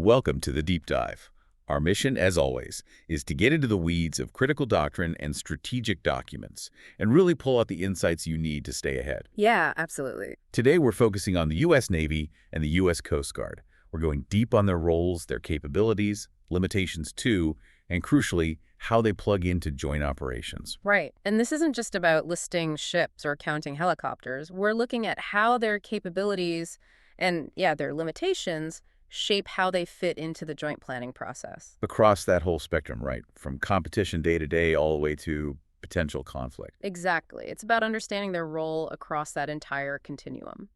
Welcome to the Deep Dive. Our mission, as always, is to get into the weeds of critical doctrine and strategic documents and really pull out the insights you need to stay ahead. Yeah, absolutely. Today, we're focusing on the U.S. Navy and the U.S. Coast Guard. We're going deep on their roles, their capabilities, limitations too, and crucially, how they plug into joint operations. Right. And this isn't just about listing ships or counting helicopters. We're looking at how their capabilities and, their limitations shape how they fit into the joint planning process. Across that whole spectrum, right? From competition day to day all the way to potential conflict. Exactly. It's about understanding their role across that entire continuum.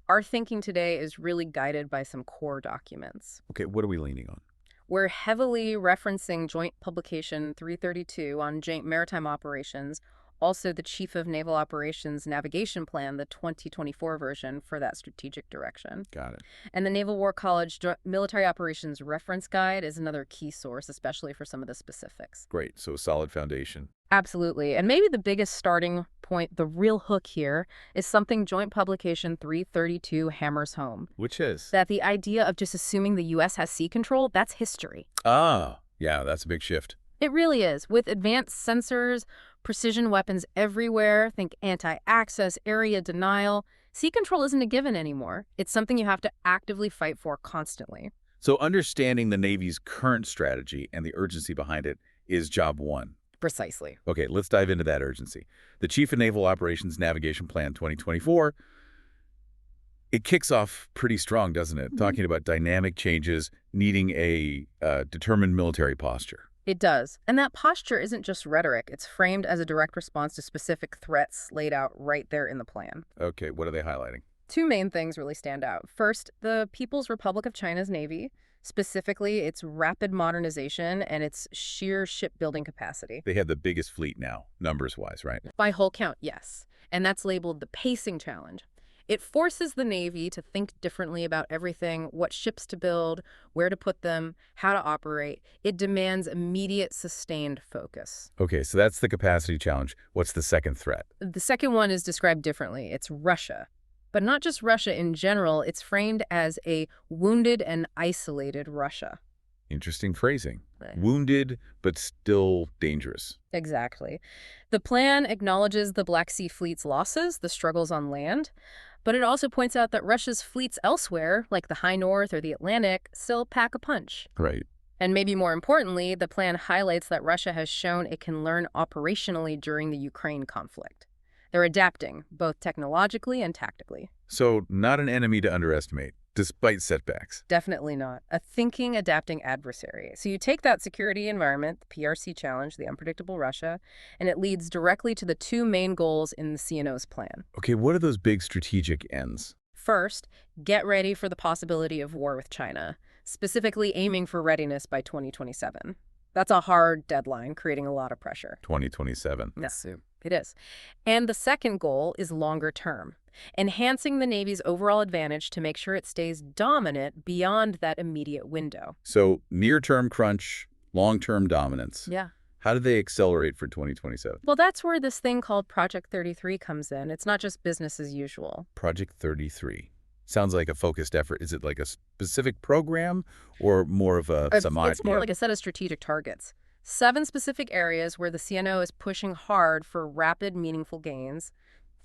Our thinking today is really guided by some core documents. Okay, what are we leaning on? We're heavily referencing Joint Publication 332 on joint maritime operations, also the Chief of Naval Operations Navigation Plan, the 2024 version for that strategic direction. Got it. And the Naval War College Military Operations Reference Guide is another key source, especially for some of the specifics. Great, so a solid foundation. Absolutely. And maybe the biggest starting point, the real hook here, is something Joint Publication 332 hammers home. Which is? That the idea of just assuming the U.S. has sea control, that's history. Ah, yeah, that's a big shift. It really is. With advanced sensors, precision weapons everywhere, think anti-access, area denial, sea control isn't a given anymore. It's something you have to actively fight for constantly. So understanding the Navy's current strategy and the urgency behind it is job one. Precisely. Okay, let's dive into that urgency. The Chief of Naval Operations Navigation Plan 2024, it kicks off pretty strong, doesn't it? Talking about dynamic changes needing a determined military posture. It does. And that posture isn't just rhetoric. It's framed as a direct response to specific threats laid out right there in the plan. Okay, what are they highlighting? Two main things really stand out. First, the People's Republic of China's Navy, specifically its rapid modernization and its sheer shipbuilding capacity. They have the biggest fleet now, numbers-wise, right? By whole count, yes. And that's labeled the pacing challenge. It forces the Navy to think differently about everything, what ships to build, where to put them, how to operate. It demands immediate, sustained focus. Okay, so that's the capacity challenge. What's the second threat? The second one is described differently. It's Russia. But not just Russia in general. It's framed as a wounded and isolated Russia. Interesting phrasing. Wounded, but still dangerous. Exactly. The plan acknowledges the Black Sea Fleet's losses, the struggles on land, but it also points out that Russia's fleets elsewhere, like the High North or the Atlantic, still pack a punch. Right. And maybe more importantly, the plan highlights that Russia has shown it can learn operationally during the Ukraine conflict. They're adapting, both technologically and tactically. So not an enemy to underestimate, despite setbacks. Definitely not. A thinking, adapting adversary. So you take that security environment, the PRC challenge, the unpredictable Russia, and it leads directly to the two main goals in the CNO's plan. Okay, what are those big strategic ends? First, get ready for the possibility of war with China, specifically aiming for readiness by 2027. That's a hard deadline, creating a lot of pressure. 2027. Yes, it is. And the second goal is longer term, enhancing the Navy's overall advantage to make sure it stays dominant beyond that immediate window. So near-term crunch, long-term dominance. Yeah. How do they accelerate for 2027? Well, that's where this thing called Project 33 comes in. It's not just business as usual. Project 33. Sounds like a focused effort. Is it like a specific program or more of a It's more like a set of strategic targets. 7 specific areas where the CNO is pushing hard for rapid, meaningful gains.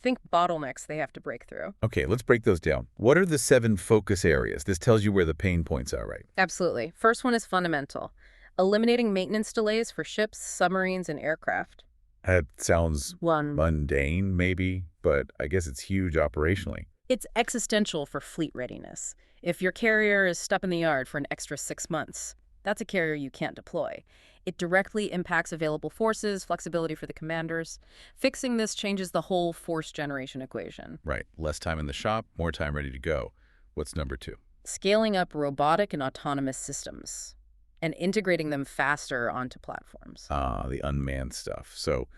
Think bottlenecks they have to break through. Okay, let's break those down. What are the 7 focus areas? This tells you where the pain points are, right? Absolutely. First one is fundamental. Eliminating maintenance delays for ships, submarines, and aircraft. That sounds mundane, maybe, but I guess it's huge operationally. It's existential for fleet readiness. If your carrier is stuck in the yard for an extra 6 months, that's a carrier you can't deploy. It directly impacts available forces, flexibility for the commanders. Fixing this changes the whole force generation equation. Right. Less time in the shop, more time ready to go. What's number 2? Scaling up robotic and autonomous systems and integrating them faster onto platforms. Ah, the unmanned stuff. So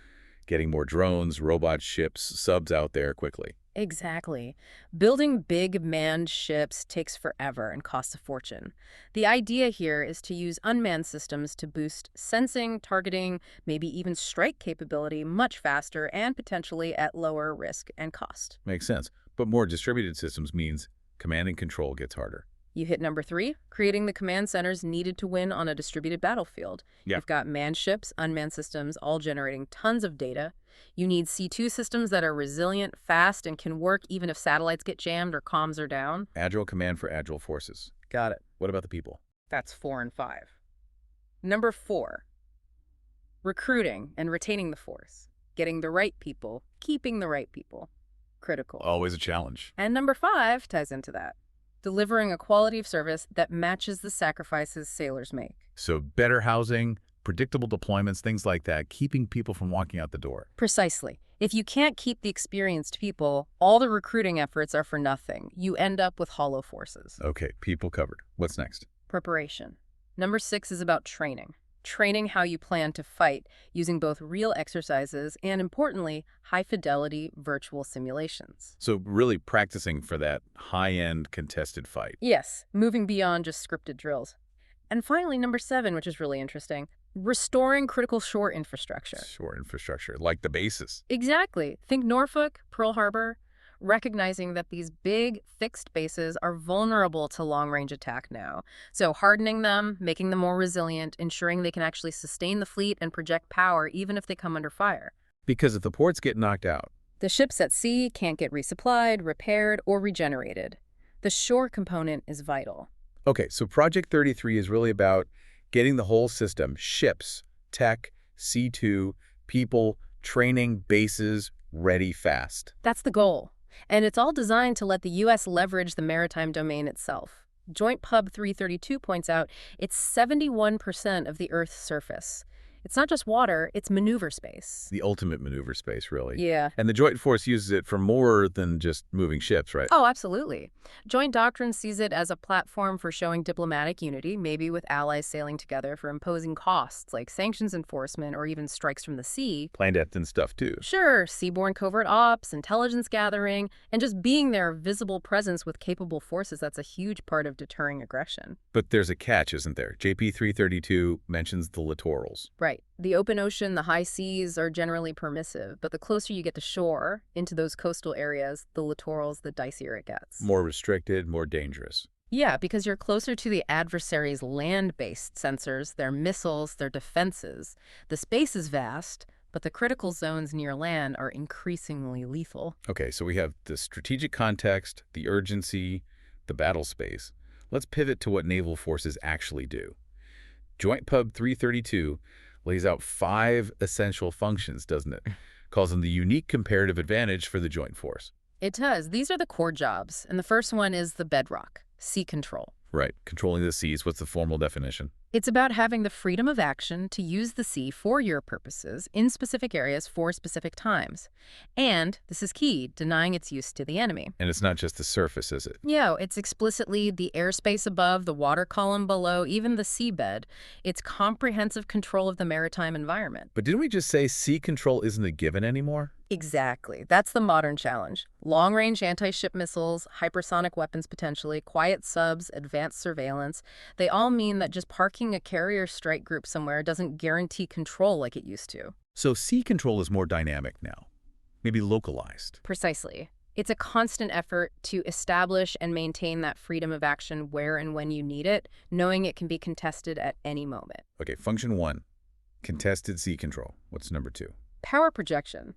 getting more drones, robot ships, subs out there quickly. Exactly. Building big manned ships takes forever and costs a fortune. The idea here is to use unmanned systems to boost sensing, targeting, maybe even strike capability much faster and potentially at lower risk and cost. Makes sense. But more distributed systems means command and control gets harder. You hit number 3, creating the command centers needed to win on a distributed battlefield. Yeah. You've got manned ships, unmanned systems, all generating tons of data. You need C2 systems that are resilient, fast, and can work even if satellites get jammed or comms are down. Agile command for agile forces. Got it. What about the people? That's 4 and 5. Number 4, recruiting and retaining the force. Getting the right people, keeping the right people. Critical. Always a challenge. And number 5 ties into that. Delivering a quality of service that matches the sacrifices sailors make. So better housing, predictable deployments, things like that, keeping people from walking out the door. Precisely. If you can't keep the experienced people, all the recruiting efforts are for nothing. You end up with hollow forces. Okay, people covered. What's next? Preparation. Number 6 is about training. Training how you plan to fight using both real exercises and, importantly, high-fidelity virtual simulations. So really practicing for that high-end contested fight. Yes, moving beyond just scripted drills. And finally, number 7, which is really interesting, restoring critical shore infrastructure. Shore infrastructure, like the bases. Exactly. Think Norfolk, Pearl Harbor, recognizing that these big, fixed bases are vulnerable to long-range attack now. So hardening them, making them more resilient, ensuring they can actually sustain the fleet and project power even if they come under fire. Because if the ports get knocked out, The ships at sea can't get resupplied, repaired, or regenerated. The shore component is vital. okay, so Project 33 is really about getting the whole system, ships, tech, C2, people, training, bases, ready fast. That's the goal. And it's all designed to let the U.S. leverage the maritime domain itself. Joint Pub 332 points out it's 71% of the Earth's surface. It's not just water, it's maneuver space. The ultimate maneuver space, really. Yeah. And the Joint Force uses it for more than just moving ships, right? Oh, absolutely. Joint doctrine sees it as a platform for showing diplomatic unity, maybe with allies sailing together for imposing costs like sanctions enforcement or even strikes from the sea. Clandestine stuff, too. Sure, seaborne covert ops, intelligence gathering, and just being their visible presence with capable forces, that's a huge part of deterring aggression. But there's a catch, isn't there? JP 332 mentions the littorals. Right. The open ocean, the high seas are generally permissive, but the closer you get to shore, into those coastal areas, the littorals, the dicier it gets. More restricted, more dangerous. Yeah, because you're closer to the adversary's land-based sensors, their missiles, their defenses. The space is vast, but the critical zones near land are increasingly lethal. Okay, so we have the strategic context, the urgency, the battle space. Let's pivot to what naval forces actually do. Joint Pub 332 lays out 5 essential functions, doesn't it? Calls them the unique comparative advantage for the joint force. It does. These are the core jobs, and the first one is the bedrock, sea control. Right, controlling the seas. What's the formal definition? It's about having the freedom of action to use the sea for your purposes in specific areas for specific times. And, this is key, denying its use to the enemy. And it's not just the surface, is it? Yeah, it's explicitly the airspace above, the water column below, even the seabed. It's comprehensive control of the maritime environment. But didn't we just say sea control isn't a given anymore? Exactly. That's the modern challenge. Long-range anti-ship missiles, hypersonic weapons potentially, quiet subs, advanced surveillance. They all mean that just parking a carrier strike group somewhere doesn't guarantee control like it used to. So sea control is more dynamic now, maybe localized. Precisely. It's a constant effort to establish and maintain that freedom of action where and when you need it, knowing it can be contested at any moment. Okay, function 1, contested sea control. What's number 2? Power projection.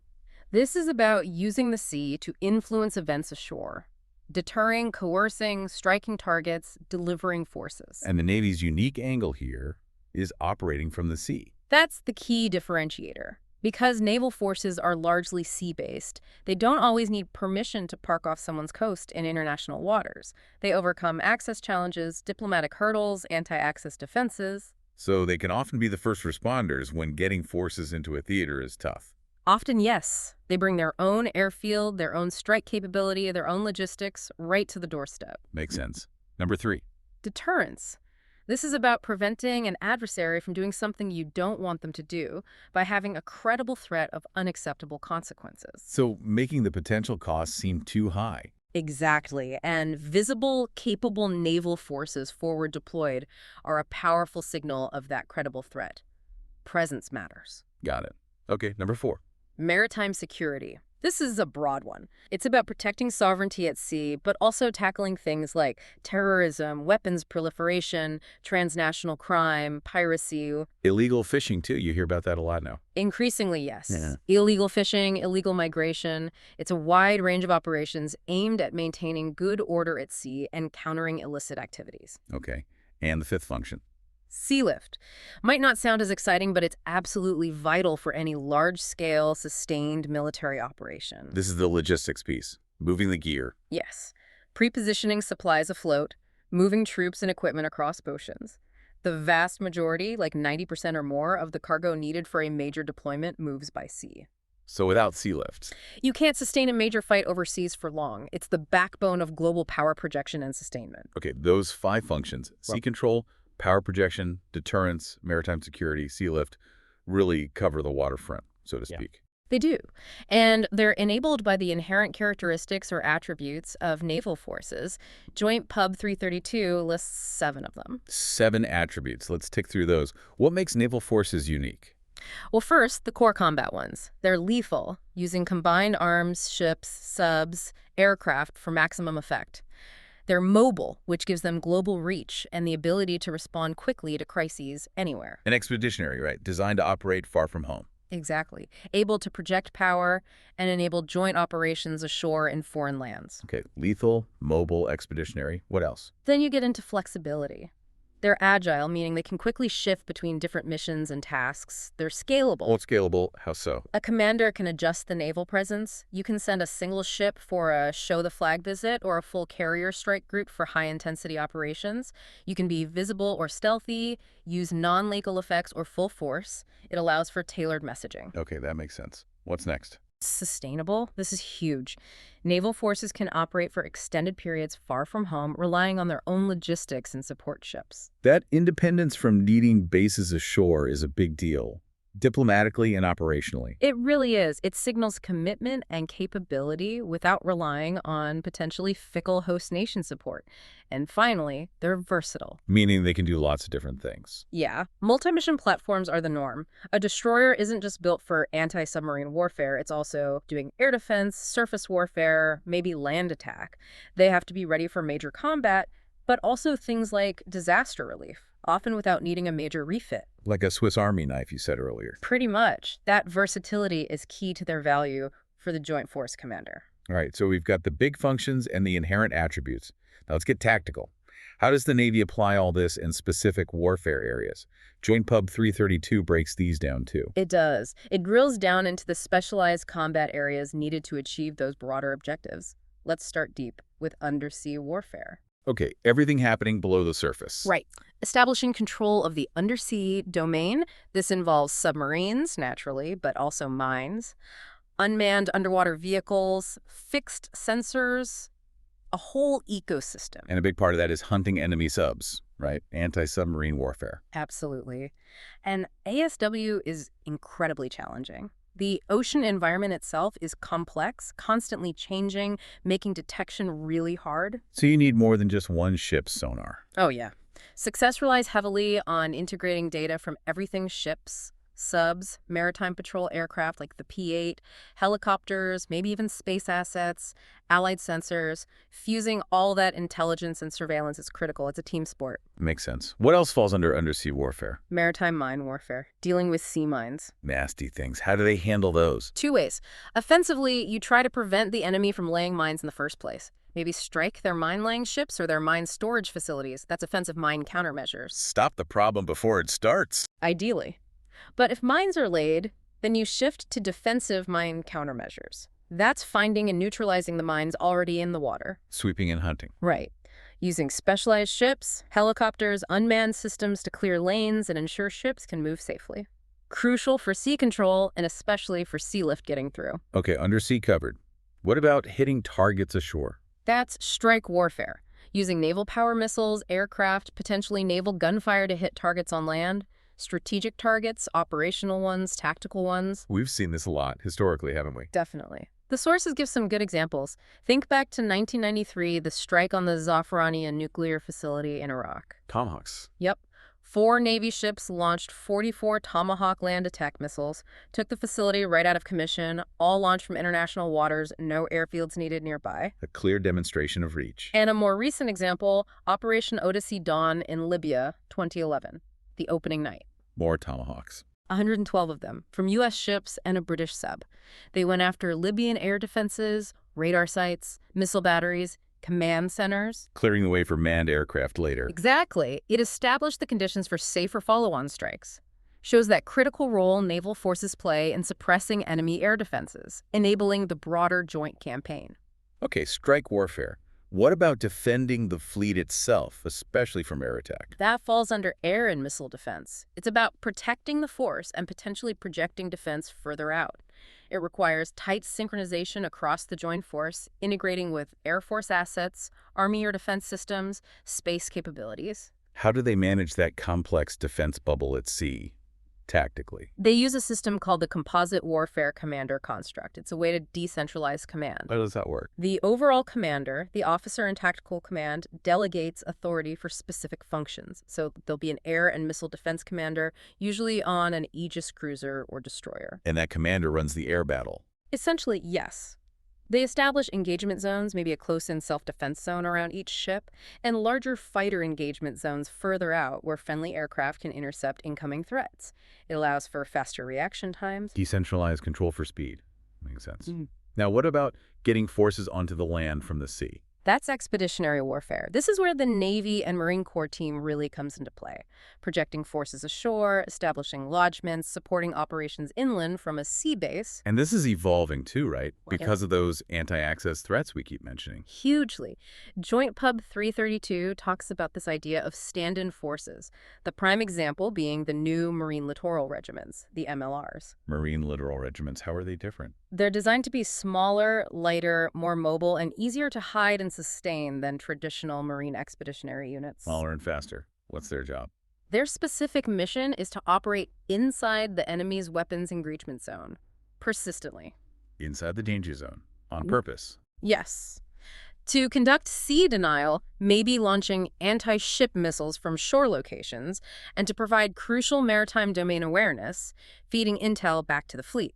This is about using the sea to influence events ashore, deterring, coercing, striking targets, delivering forces. And the Navy's unique angle here is operating from the sea. That's the key differentiator. Because naval forces are largely sea-based, they don't always need permission to park off someone's coast in international waters. They overcome access challenges, diplomatic hurdles, anti-access defenses. So they can often be the first responders when getting forces into a theater is tough. Often, yes. They bring their own airfield, their own strike capability, their own logistics right to the doorstep. Makes sense. Number 3. Deterrence. This is about preventing an adversary from doing something you don't want them to do by having a credible threat of unacceptable consequences. So making the potential costs seem too high. Exactly. And visible, capable naval forces forward deployed are a powerful signal of that credible threat. Presence matters. Got it. Okay, number 4. Maritime security. This is a broad one. It's about protecting sovereignty at sea, but also tackling things like terrorism, weapons proliferation, transnational crime, piracy. Illegal fishing, too. You hear about that a lot now. Increasingly, yes. Yeah. Illegal fishing, illegal migration. It's a wide range of operations aimed at maintaining good order at sea and countering illicit activities. Okay. And the fifth function. Sea lift. Might not sound as exciting, but it's absolutely vital for any large-scale, sustained military operation. This is the logistics piece, moving the gear. Yes. Pre-positioning supplies afloat, moving troops and equipment across oceans. The vast majority, like 90% or more, of the cargo needed for a major deployment moves by sea. So without sea lift. You can't sustain a major fight overseas for long. It's the backbone of global power projection and sustainment. Okay, those 5 functions, sea control, power projection, deterrence, maritime security, sea lift, really cover the waterfront, so to speak. They do. And they're enabled by the inherent characteristics or attributes of naval forces. Joint Pub 332 lists 7 of them. 7 attributes. Let's tick through those. What makes naval forces unique? Well, first, the core combat ones. They're lethal, using combined arms, ships, subs, aircraft for maximum effect. They're mobile, which gives them global reach and the ability to respond quickly to crises anywhere. An expeditionary, right? Designed to operate far from home. Exactly. Able to project power and enable joint operations ashore in foreign lands. Okay, lethal, mobile, expeditionary. What else? Then you get into flexibility. They're agile, meaning they can quickly shift between different missions and tasks. They're scalable. Well, scalable. How so? A commander can adjust the naval presence. You can send a single ship for a show-the-flag visit or a full carrier strike group for high-intensity operations. You can be visible or stealthy, use non-lethal effects or full force. It allows for tailored messaging. Okay, that makes sense. What's next? Sustainable. This is huge. Naval forces can operate for extended periods far from home, relying on their own logistics and support ships. That independence from needing bases ashore is a big deal, diplomatically and operationally. It really is. It signals commitment and capability without relying on potentially fickle host nation support. And finally, they're versatile. Meaning they can do lots of different things. Yeah. Multi-mission platforms are the norm. A destroyer isn't just built for anti-submarine warfare. It's also doing air defense, surface warfare, maybe land attack. They have to be ready for major combat, but also things like disaster relief, often without needing a major refit. Like a Swiss Army knife you said earlier. Pretty much. That versatility is key to their value for the Joint Force Commander. All right, so we've got the big functions and the inherent attributes. Now let's get tactical. How does the Navy apply all this in specific warfare areas? Joint Pub 332 breaks these down too. It does. It drills down into the specialized combat areas needed to achieve those broader objectives. Let's start deep with undersea warfare. Okay, everything happening below the surface. Right. Establishing control of the undersea domain. This involves submarines, naturally, but also mines, unmanned underwater vehicles, fixed sensors, a whole ecosystem. And a big part of that is hunting enemy subs, right? Anti-submarine warfare. Absolutely. And ASW is incredibly challenging. The ocean environment itself is complex, constantly changing, making detection really hard. So you need more than just one ship's sonar. Oh, yeah. Success relies heavily on integrating data from everything ships, subs, maritime patrol aircraft like the P-8, helicopters, maybe even space assets, allied sensors. Fusing all that intelligence and surveillance is critical. It's a team sport. Makes sense. What else falls under undersea warfare? Maritime mine warfare, dealing with sea mines. Nasty things. How do they handle those? 2 ways. Offensively, you try to prevent the enemy from laying mines in the first place. Maybe strike their mine-laying ships or their mine storage facilities. That's offensive mine countermeasures. Stop the problem before it starts. Ideally. But if mines are laid, then you shift to defensive mine countermeasures. That's finding and neutralizing the mines already in the water. Sweeping and hunting. Right. Using specialized ships, helicopters, unmanned systems to clear lanes and ensure ships can move safely. Crucial for sea control and especially for sea lift getting through. Okay, undersea covered. What about hitting targets ashore? That's strike warfare. Using naval power missiles, aircraft, potentially naval gunfire to hit targets on land. Strategic targets, operational ones, tactical ones. We've seen this a lot historically, haven't we? Definitely. The sources give some good examples. Think back to 1993, the strike on the Zafrania nuclear facility in Iraq. Tomahawks. Yep. 4 Navy ships launched 44 Tomahawk land attack missiles, took the facility right out of commission, all launched from international waters, no airfields needed nearby. A clear demonstration of reach. And a more recent example, Operation Odyssey Dawn in Libya, 2011, the opening night. More Tomahawks. 112 of them, from U.S. ships and a British sub. They went after Libyan air defenses, radar sites, missile batteries, command centers. Clearing the way for manned aircraft later. Exactly. It established the conditions for safer follow-on strikes. Shows that critical role naval forces play in suppressing enemy air defenses, enabling the broader joint campaign. Okay, strike warfare. What about defending the fleet itself, especially from air attack? That falls under air and missile defense. It's about protecting the force and potentially projecting defense further out. It requires tight synchronization across the joint force, integrating with Air Force assets, Army air defense systems, space capabilities. How do they manage that complex defense bubble at sea, tactically? They use a system called the Composite Warfare Commander construct. It's a way to decentralize command. How does that work? The overall commander, the officer in tactical command, delegates authority for specific functions. So there'll be an air and missile defense commander, usually on an Aegis cruiser or destroyer. And that commander runs the air battle. Essentially, yes. They establish engagement zones, maybe a close-in self-defense zone around each ship, and larger fighter engagement zones further out where friendly aircraft can intercept incoming threats. It allows for faster reaction times. Decentralized control for speed. Makes sense. Now, what about getting forces onto the land from the sea? That's expeditionary warfare. This is where the Navy and Marine Corps team really comes into play, projecting forces ashore, establishing lodgements, supporting operations inland from a sea base. And this is evolving too, right? Because of those anti-access threats we keep mentioning. Hugely. Joint Pub 332 talks about this idea of stand-in forces, the prime example being the new Marine Littoral Regiments, the MLRs. Marine littoral regiments, how are they different? They're designed to be smaller, lighter, more mobile, and easier to hide and sustain than traditional Marine expeditionary units. Smaller and faster. What's their job? Their specific mission is to operate inside the enemy's weapons engagement zone, persistently. Inside the danger zone, on purpose. Yes. To conduct sea denial, maybe launching anti-ship missiles from shore locations, and to provide crucial maritime domain awareness, feeding intel back to the fleet.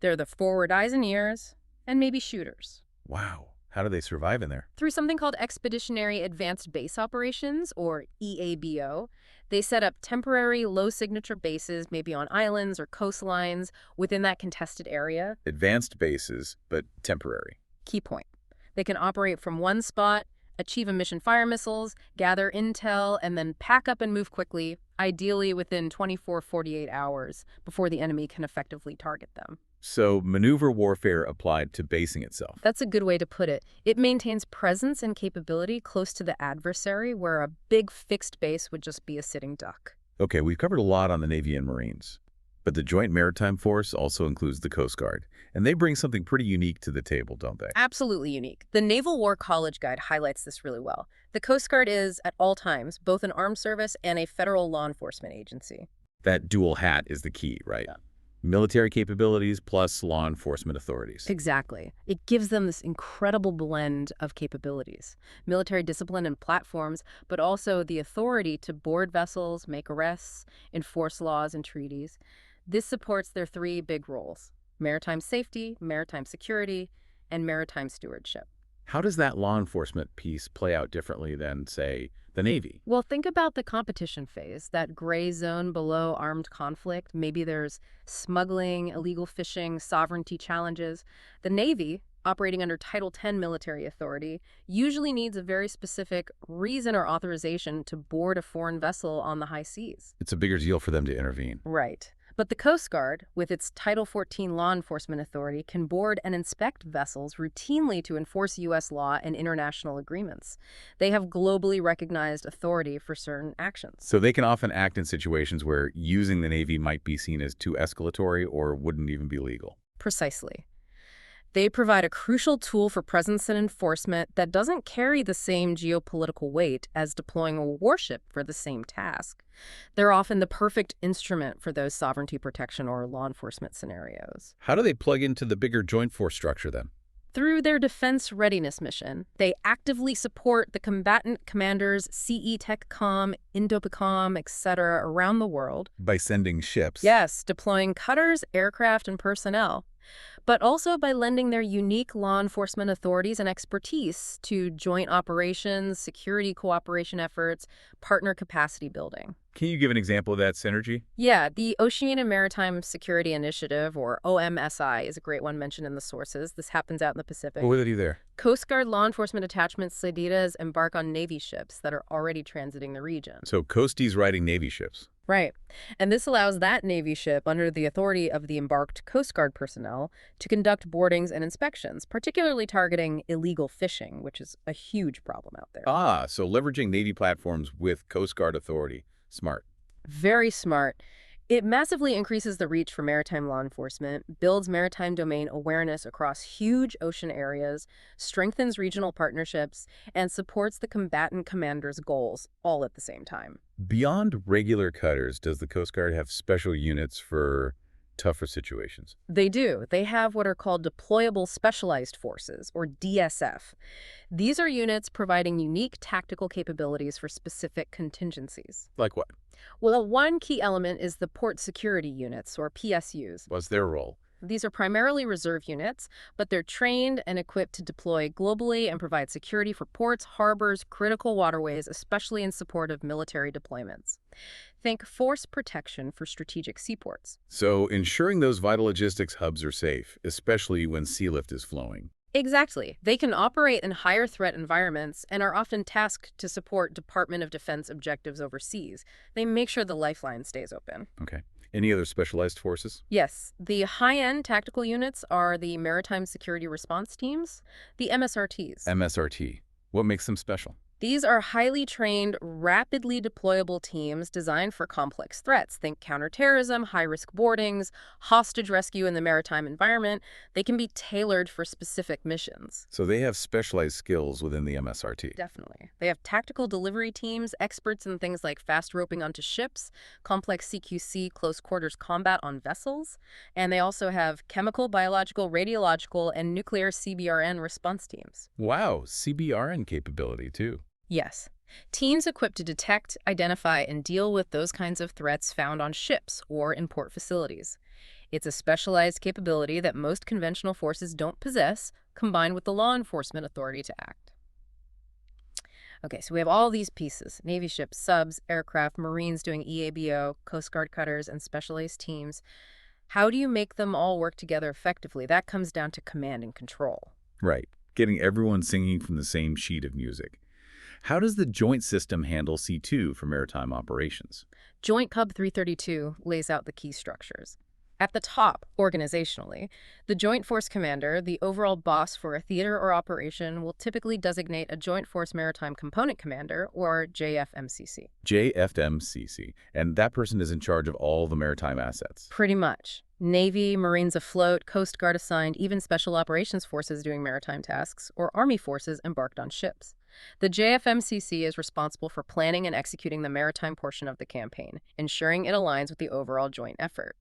They're the forward eyes and ears, and maybe shooters. Wow. How do they survive in there? Through something called Expeditionary Advanced Base Operations, or EABO. They set up temporary low-signature bases, maybe on islands or coastlines, within that contested area. Advanced bases, but temporary. Key point. They can operate from one spot, achieve mission-fire missiles, gather intel, and then pack up and move quickly, ideally within 24-48 hours, before the enemy can effectively target them. So maneuver warfare applied to basing itself. That's a good way to put it. It maintains presence and capability close to the adversary, where a big fixed base would just be a sitting duck. Okay, we've covered a lot on the Navy and Marines. But the Joint Maritime Force also includes the Coast Guard. And they bring something pretty unique to the table, don't they? Absolutely unique. The Naval War College Guide highlights this really well. The Coast Guard is, at all times, both an armed service and a federal law enforcement agency. That dual hat is the key, right? Yeah. Military capabilities plus law enforcement authorities. Exactly. It gives them this incredible blend of capabilities. Military discipline and platforms, but also the authority to board vessels, make arrests, enforce laws and treaties. This supports their 3 big roles: maritime safety, maritime security, and maritime stewardship. How does that law enforcement piece play out differently than, say, the Navy? Well, think about the competition phase, that gray zone below armed conflict. Maybe there's smuggling, illegal fishing, sovereignty challenges. The Navy, operating under Title X military authority, usually needs a very specific reason or authorization to board a foreign vessel on the high seas. It's a bigger deal for them to intervene. Right. But the Coast Guard, with its Title 14 law enforcement authority, can board and inspect vessels routinely to enforce U.S. law and international agreements. They have globally recognized authority for certain actions. So they can often act in situations where using the Navy might be seen as too escalatory or wouldn't even be legal. Precisely. They provide a crucial tool for presence and enforcement that doesn't carry the same geopolitical weight as deploying a warship for the same task. They're often the perfect instrument for those sovereignty protection or law enforcement scenarios. How do they plug into the bigger joint force structure then? Through their defense readiness mission, they actively support the combatant commanders CE TechCom, Indopacom, etc. around the world. By sending ships. Yes, deploying cutters, aircraft, and personnel, but also by lending their unique law enforcement authorities and expertise to joint operations, security cooperation efforts, partner capacity building. Can you give an example of that synergy? Yeah, the Ocean and Maritime Security Initiative, or OMSI, is a great one mentioned in the sources. This happens out in the Pacific. What do they do there? Coast Guard law enforcement detachments, SEDITAs, embark on Navy ships that are already transiting the region. So Coasties riding Navy ships. Right. And this allows that Navy ship, under the authority of the embarked Coast Guard personnel, to conduct boardings and inspections, particularly targeting illegal fishing, which is a huge problem out there. Ah, so leveraging Navy platforms with Coast Guard authority. Smart. Very smart. It massively increases the reach for maritime law enforcement, builds maritime domain awareness across huge ocean areas, strengthens regional partnerships, and supports the combatant commander's goals, all at the same time. Beyond regular cutters, does the Coast Guard have special units for tougher situations? They do. They have what are called deployable specialized forces, or DSF. These are units providing unique tactical capabilities for specific contingencies. Like what? Well, one key element is the port security units, or PSUs. What's their role? These are primarily reserve units, but they're trained and equipped to deploy globally and provide security for ports, harbors, critical waterways, especially in support of military deployments. Think force protection for strategic seaports. So ensuring those vital logistics hubs are safe, especially when sea lift is flowing. Exactly. They can operate in higher threat environments and are often tasked to support Department of Defense objectives overseas. They make sure the lifeline stays open. Okay. Any other specialized forces? Yes, the high-end tactical units are the Maritime Security Response Teams, the MSRTs. MSRT. What makes them special? These are highly trained, rapidly deployable teams designed for complex threats. Think counterterrorism, high-risk boardings, hostage rescue in the maritime environment. They can be tailored for specific missions. So they have specialized skills within the MSRT. Definitely. They have tactical delivery teams, experts in things like fast roping onto ships, complex CQC close quarters combat on vessels, and they also have chemical, biological, radiological, and nuclear CBRN response teams. Wow, CBRN capability too. Yes. Teams equipped to detect, identify, and deal with those kinds of threats found on ships or in port facilities. It's a specialized capability that most conventional forces don't possess, combined with the law enforcement authority to act. Okay, so we have all these pieces: Navy ships, subs, aircraft, Marines doing EABO, Coast Guard cutters, and specialized teams. How do you make them all work together effectively? That comes down to command and control. Right. Getting everyone singing from the same sheet of music. How does the joint system handle C2 for maritime operations? Joint Cub 332 lays out the key structures. At the top, organizationally, the Joint Force Commander, the overall boss for a theater or operation, will typically designate a Joint Force Maritime Component Commander, or JFMCC. JFMCC. And that person is in charge of all the maritime assets. Pretty much. Navy, Marines afloat, Coast Guard assigned, even Special Operations Forces doing maritime tasks, or Army forces embarked on ships. The JFMCC is responsible for planning and executing the maritime portion of the campaign, ensuring it aligns with the overall joint effort.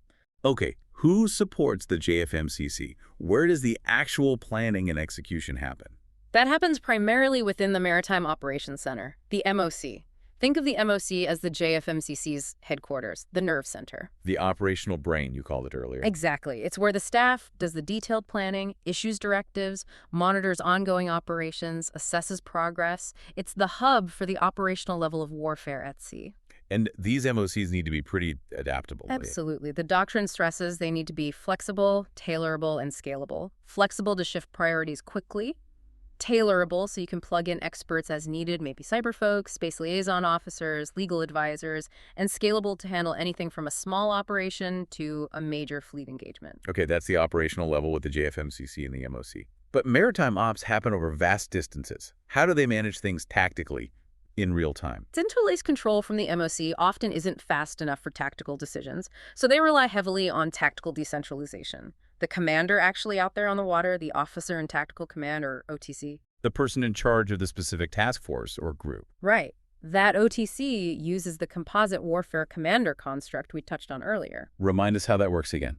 Okay, who supports the JFMCC? Where does the actual planning and execution happen? That happens primarily within the Maritime Operations Center, the MOC. Think of the MOC as the JFMCC's headquarters, the nerve center. The operational brain, you called it earlier. Exactly. It's where the staff does the detailed planning, issues directives, monitors ongoing operations, assesses progress. It's the hub for the operational level of warfare at sea. And these MOCs need to be pretty adaptable. Absolutely. The doctrine stresses they need to be flexible, tailorable, and scalable. Flexible to shift priorities quickly. Tailorable so you can plug in experts as needed, maybe cyber folks, space liaison officers, legal advisors, and scalable to handle anything from a small operation to a major fleet engagement. Okay, that's the operational level with the JFMCC and the MOC. But maritime ops happen over vast distances. How do they manage things tactically in real time? Interlaced control from the MOC often isn't fast enough for tactical decisions, so they rely heavily on tactical decentralization. The commander actually out there on the water, the officer in tactical command, or OTC. The person in charge of the specific task force or group. Right. That OTC uses the composite warfare commander construct we touched on earlier. Remind us how that works again.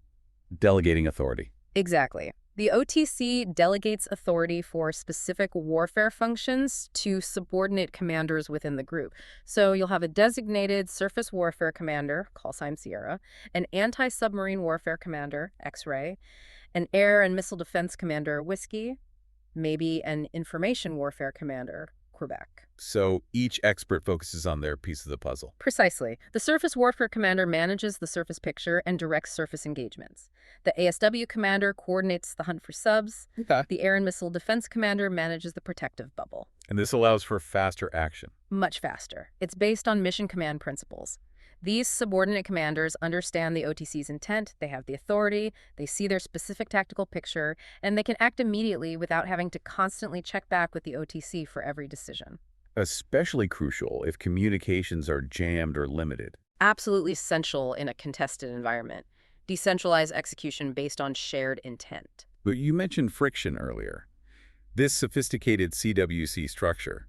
Delegating authority. Exactly. The OTC delegates authority for specific warfare functions to subordinate commanders within the group. So you'll have a designated surface warfare commander, call sign Sierra, an anti-submarine warfare commander, X-ray, an air and missile defense commander, Whiskey, maybe an information warfare commander, Quebec. So each expert focuses on their piece of the puzzle. Precisely. The surface warfare commander manages the surface picture and directs surface engagements. The ASW commander coordinates the hunt for subs. Okay. The air and missile defense commander manages the protective bubble. And this allows for faster action. Much faster. It's based on mission command principles. These subordinate commanders understand the OTC's intent, they have the authority, they see their specific tactical picture, and they can act immediately without having to constantly check back with the OTC for every decision. Especially crucial if communications are jammed or limited. Absolutely essential in a contested environment. Decentralized execution based on shared intent. But you mentioned friction earlier. This sophisticated CWC structure,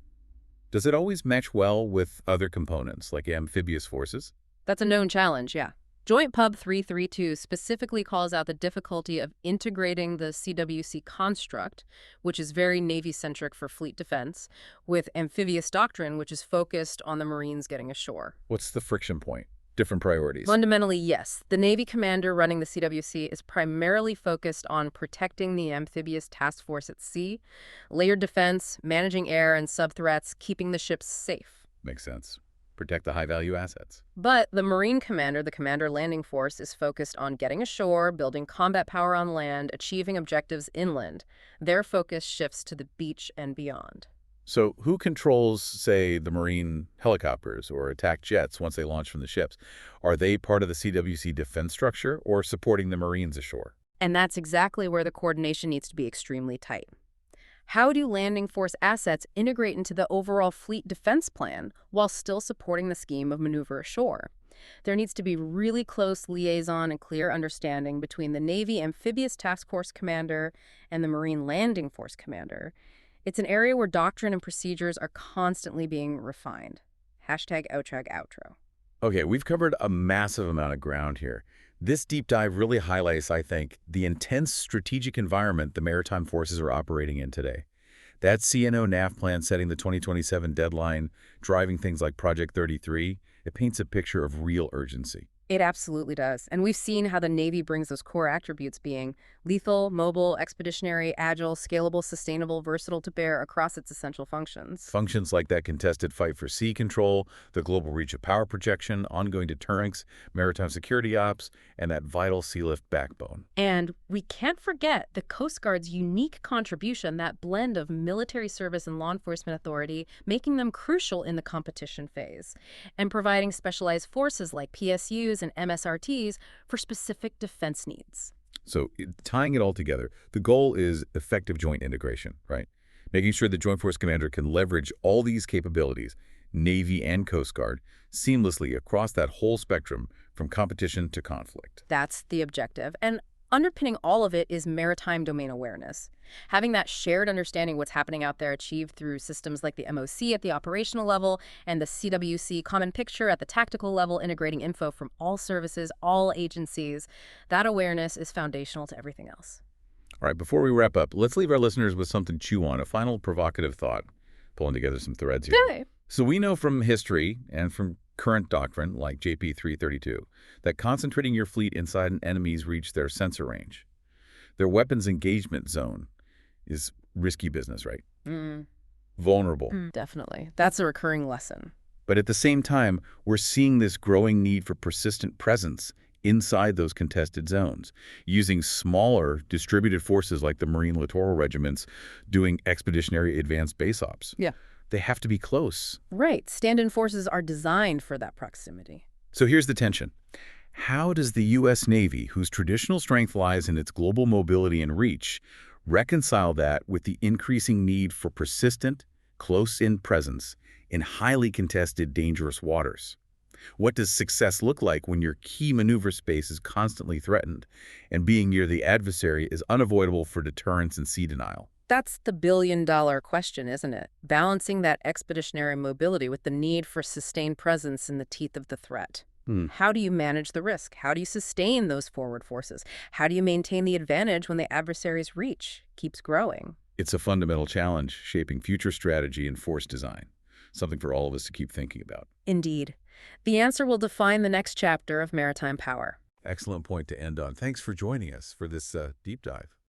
does it always mesh well with other components like amphibious forces? That's a known challenge, yeah. Joint Pub 332 specifically calls out the difficulty of integrating the CWC construct, which is very Navy-centric for fleet defense, with amphibious doctrine, which is focused on the Marines getting ashore. What's the friction point? Different priorities. Fundamentally, yes. The Navy commander running the CWC is primarily focused on protecting the amphibious task force at sea, layered defense, managing air and sub-threats, keeping the ships safe. Makes sense. Protect the high-value assets. But the Marine commander, the commander landing force, is focused on getting ashore, building combat power on land, achieving objectives inland. Their focus shifts to the beach and beyond. So who controls, say, the Marine helicopters or attack jets once they launch from the ships? Are they part of the CWC defense structure or supporting the Marines ashore? And that's exactly where the coordination needs to be extremely tight. How do landing force assets integrate into the overall fleet defense plan while still supporting the scheme of maneuver ashore? There needs to be really close liaison and clear understanding between the Navy Amphibious Task Force Commander and the Marine Landing Force Commander. It's an area where doctrine and procedures are constantly being refined. #outro. Okay, we've covered a massive amount of ground here. This deep dive really highlights, I think, the intense strategic environment the maritime forces are operating in today. That CNO NAV plan setting the 2027 deadline, driving things like Project 33, it paints a picture of real urgency. It absolutely does. And we've seen how the Navy brings those core attributes being lethal, mobile, expeditionary, agile, scalable, sustainable, versatile to bear across its essential functions. Functions like that contested fight for sea control, the global reach of power projection, ongoing deterrence, maritime security ops, and that vital sea lift backbone. And we can't forget the Coast Guard's unique contribution, that blend of military service and law enforcement authority, making them crucial in the competition phase, and providing specialized forces like PSUs and MSRTs for specific defense needs. So tying it all together, the goal is effective joint integration, right? Making sure the Joint Force Commander can leverage all these capabilities, Navy and Coast Guard, seamlessly across that whole spectrum from competition to conflict. That's the objective. And underpinning all of it is maritime domain awareness. Having that shared understanding of what's happening out there achieved through systems like the MOC at the operational level and the CWC common picture at the tactical level, integrating info from all services, all agencies. That awareness is foundational to everything else. All right, before we wrap up, let's leave our listeners with something to chew on, a final provocative thought, pulling together some threads here. Okay. So we know from history and from current doctrine, like JP 332, that concentrating your fleet inside an enemy's reach their sensor range, their weapons engagement zone, is risky business, right? Vulnerable. Definitely. That's a recurring lesson. But at the same time, we're seeing this growing need for persistent presence inside those contested zones, using smaller distributed forces like the Marine littoral regiments doing expeditionary advanced base ops. Yeah. They have to be close. Right. Stand-in forces are designed for that proximity. So here's the tension. How does the U.S. Navy, whose traditional strength lies in its global mobility and reach, reconcile that with the increasing need for persistent, close-in presence in highly contested, dangerous waters? What does success look like when your key maneuver space is constantly threatened and being near the adversary is unavoidable for deterrence and sea denial? That's the billion-dollar question, isn't it? Balancing that expeditionary mobility with the need for sustained presence in the teeth of the threat. Hmm. How do you manage the risk? How do you sustain those forward forces? How do you maintain the advantage when the adversary's reach keeps growing? It's a fundamental challenge shaping future strategy and force design, something for all of us to keep thinking about. Indeed. The answer will define the next chapter of maritime power. Excellent point to end on. Thanks for joining us for this deep dive.